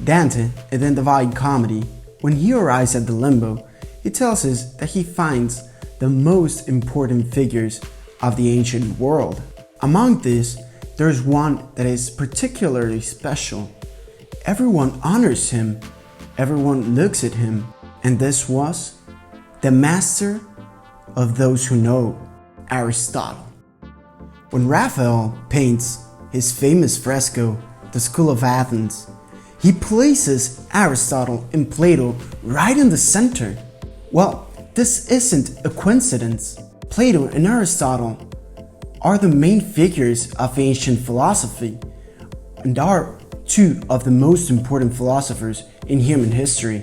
Dante, in the Divine Comedy, when he arrives at the Limbo, he tells us that he finds the most important figures of the ancient world. Among these, there is one that is particularly special. Everyone honors him, everyone looks at him, and this was the master of those who know, Aristotle. When Raphael paints his famous fresco, The School of Athens, he places Aristotle and Plato right in the center. Well, this isn't a coincidence. Plato and Aristotle are the main figures of ancient philosophy and are two of the most important philosophers in human history.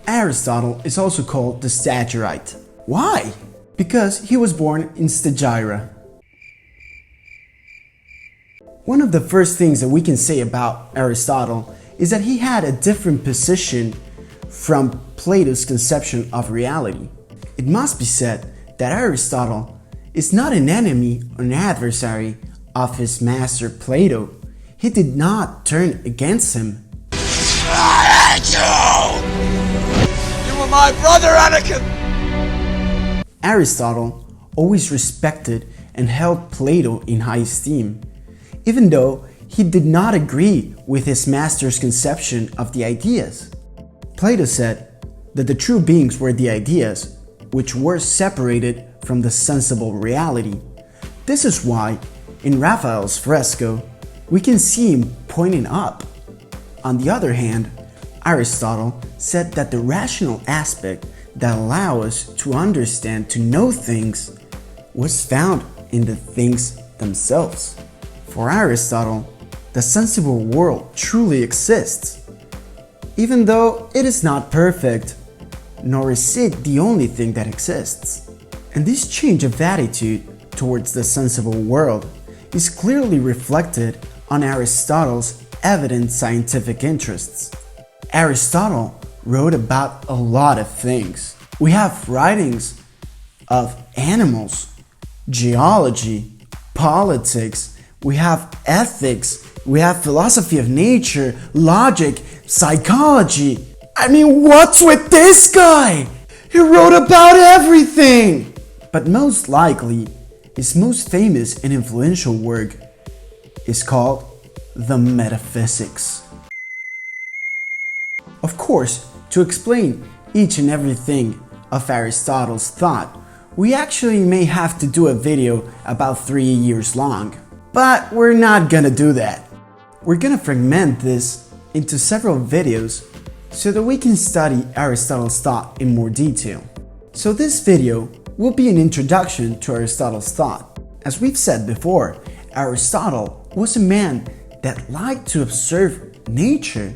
Aristotle is also called the Stagirite. Why? Because he was born in Stagira. One of the first things that we can say about Aristotle is that he had a different position from Plato's conception of reality. It must be said that Aristotle is not an enemy or an adversary of his master Plato. He did not turn against him. My brother Anakin! Aristotle always respected and held Plato in high esteem, even though he did not agree with his master's conception of the ideas. Plato said that the true beings were the ideas, which were separated from the sensible reality. This is why, in Raphael's fresco, we can see him pointing up. On the other hand, Aristotle said that the rational aspect that allows us to understand, to know things, was found in the things themselves. For Aristotle, the sensible world truly exists, even though it is not perfect, nor is it the only thing that exists. And this change of attitude towards the sensible world is clearly reflected on Aristotle's evident scientific interests. Aristotle wrote about a lot of things. We have writings of animals, geology, politics, we have ethics, we have philosophy of nature, logic, psychology. I mean, what's with this guy? He wrote about everything! But most likely, his most famous and influential work is called The Metaphysics. Of course, to explain each and everything of Aristotle's thought, we actually may have to do a video about 3 years long. But we're not gonna do that. We're gonna fragment this into several videos so that we can study Aristotle's thought in more detail. So this video will be an introduction to Aristotle's thought. As we've said before, Aristotle was a man that liked to observe nature,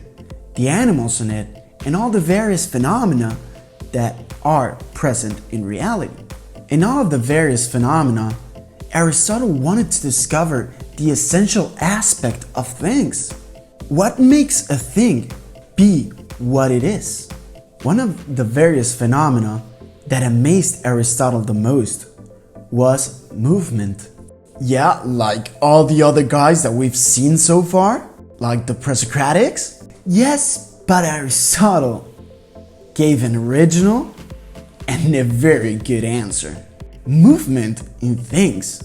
the animals in it, and all the various phenomena that are present in reality. In all of the various phenomena, Aristotle wanted to discover the essential aspect of things. What makes a thing be what it is? One of the various phenomena that amazed Aristotle the most was movement. Yeah, like all the other guys that we've seen so far, like the Presocratics. Yes, but Aristotle gave an original and a very good answer. Movement in things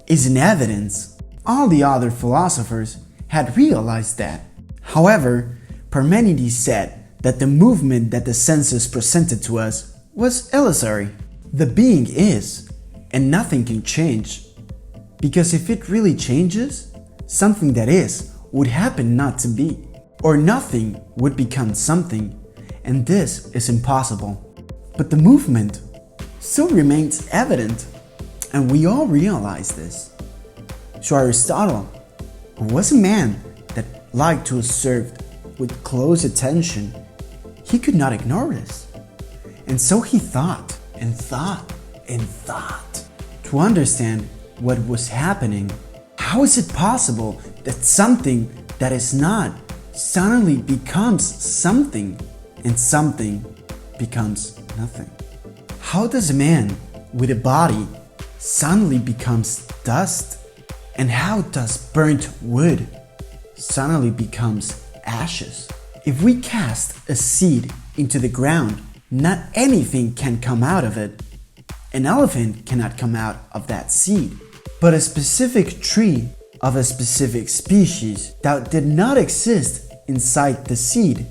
is an evidence. All the other philosophers had realized that. However, Parmenides said that the movement that the senses presented to us was illusory. The being is, and nothing can change. Because if it really changes, something that is would happen not to be. Or nothing would become something, and this is impossible. But the movement still remains evident, and we all realize this. So Aristotle, who was a man that liked to observe with close attention, he could not ignore this. And so he thought and thought and thought to understand what was happening. How is it possible that something that is not suddenly becomes something, and something becomes nothing. How does a man with a body suddenly becomes dust? And how does burnt wood suddenly becomes ashes? If we cast a seed into the ground, not anything can come out of it. An elephant cannot come out of that seed, but a specific tree of a specific species that did not exist inside the seed,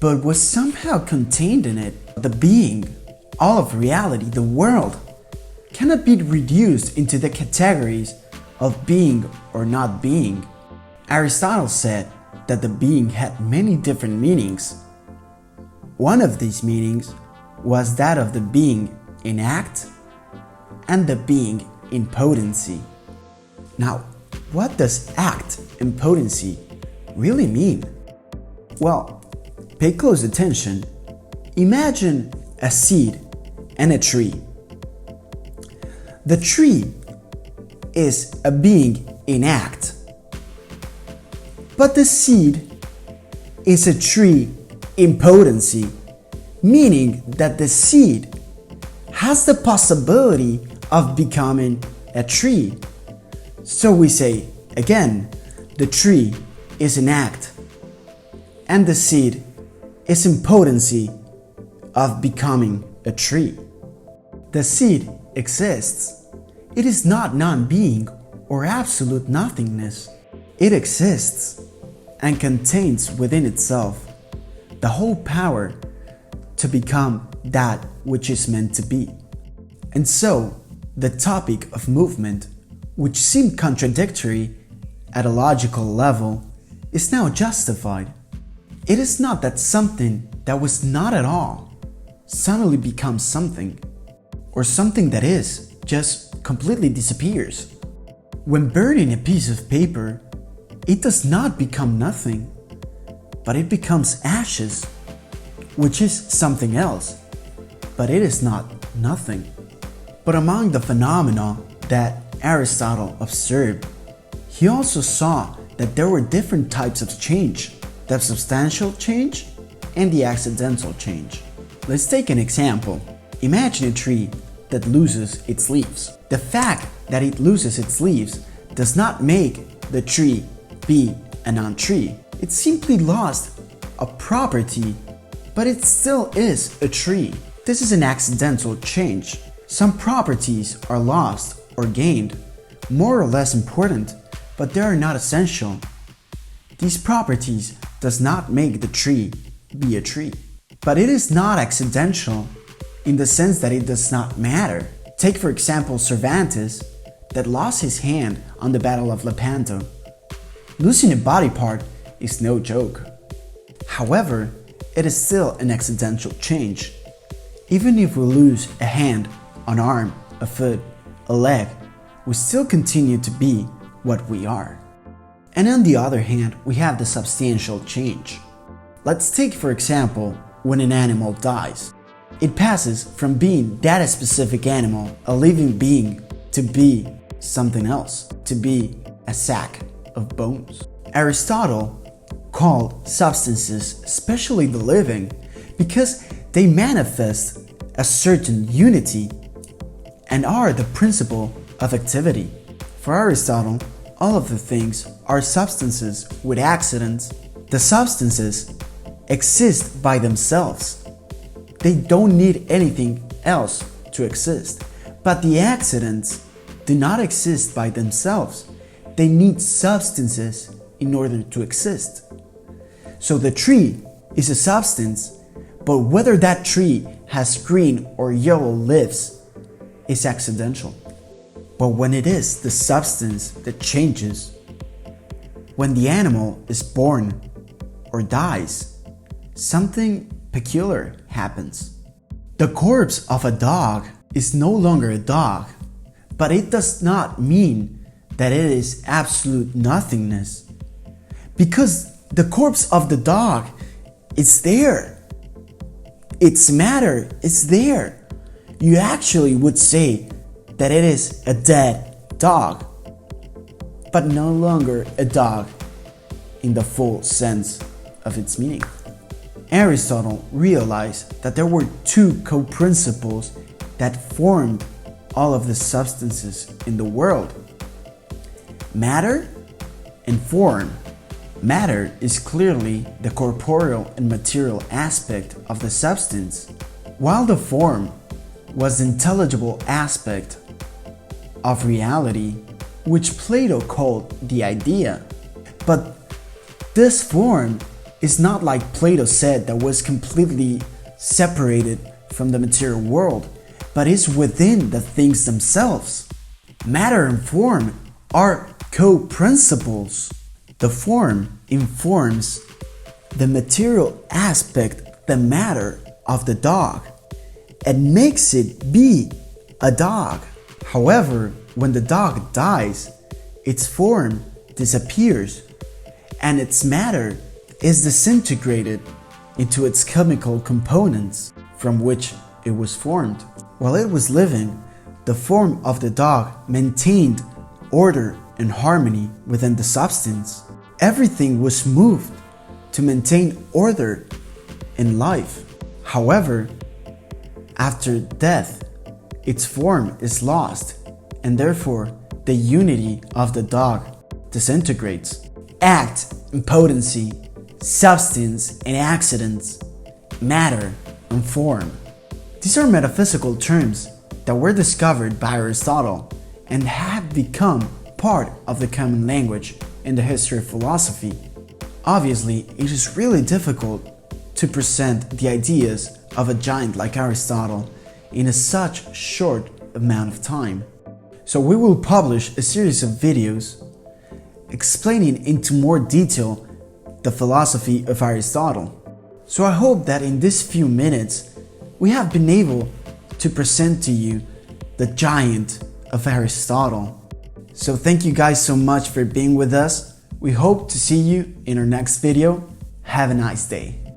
but was somehow contained in it, the being, all of reality, the world, cannot be reduced into the categories of being or not being. Aristotle said that the being had many different meanings. One of these meanings was that of the being in act and the being in potency. Now, what does act and potency really mean? Well, pay close attention. Imagine a seed and a tree. The tree is a being in act, but the seed is a tree in potency, meaning that the seed has the possibility of becoming a tree. So we say, again, the tree is in act, and the seed is in potency of becoming a tree. The seed exists. It is not non-being or absolute nothingness. It exists and contains within itself the whole power to become that which is meant to be. And so, the topic of movement, which seemed contradictory at a logical level, is now justified. It is not that something that was not at all suddenly becomes something, or something that is just completely disappears. When burning a piece of paper, it does not become nothing, but it becomes ashes, which is something else, but it is not nothing. But among the phenomena that Aristotle observed, he also saw that there were different types of change, the substantial change and the accidental change. Let's take an example. Imagine a tree that loses its leaves. The fact that it loses its leaves does not make the tree be a non-tree. It simply lost a property, but it still is a tree. This is an accidental change. Some properties are lost or gained, more or less important, but they are not essential. These properties does not make the tree be a tree. But it is not accidental in the sense that it does not matter. Take for example Cervantes, that lost his hand on the Battle of Lepanto. Losing a body part is no joke. However, it is still an accidental change. Even if we lose a hand, an arm, a foot, a leg, we still continue to be what we are. And on the other hand, we have the substantial change. Let's take for example when an animal dies. It passes from being that specific animal, a living being, to be something else, to be a sack of bones. Aristotle called substances, especially the living, because they manifest a certain unity and are the principle of activity. For Aristotle, all of the things are substances with accidents. The substances exist by themselves. They don't need anything else to exist. But the accidents do not exist by themselves. They need substances in order to exist. So the tree is a substance, but whether that tree has green or yellow leaves is accidental. But when it is the substance that changes, when the animal is born or dies, something peculiar happens. The corpse of a dog is no longer a dog, but it does not mean that it is absolute nothingness, because the corpse of the dog is there. Its matter is there. You actually would say that it is a dead dog. but no longer a dog in the full sense of its meaning. Aristotle realized that there were two co-principles that formed all of the substances in the world: matter and form. Matter is clearly the corporeal and material aspect of the substance, while the form was the intelligible aspect of reality, which Plato called the idea. But this form is not like Plato said, that was completely separated from the material world, but is within the things themselves. Matter and form are co-principles. The form informs the material aspect, the matter of the dog, and makes it be a dog. However, when the dog dies, its form disappears and its matter is disintegrated into its chemical components from which it was formed. While it was living, the form of the dog maintained order and harmony within the substance. Everything was moved to maintain order in life. However, after death, its form is lost, and therefore the unity of the dog disintegrates. Act and potency, substance and accidents, matter and form. These are metaphysical terms that were discovered by Aristotle and have become part of the common language in the history of philosophy. Obviously, it is really difficult to present the ideas of a giant like Aristotle in such short amount of time. So we will publish a series of videos explaining into more detail the philosophy of Aristotle. So I hope that in these few minutes we have been able to present to you the giant of Aristotle. So thank you guys so much for being with us. We hope to see you in our next video. Have a nice day.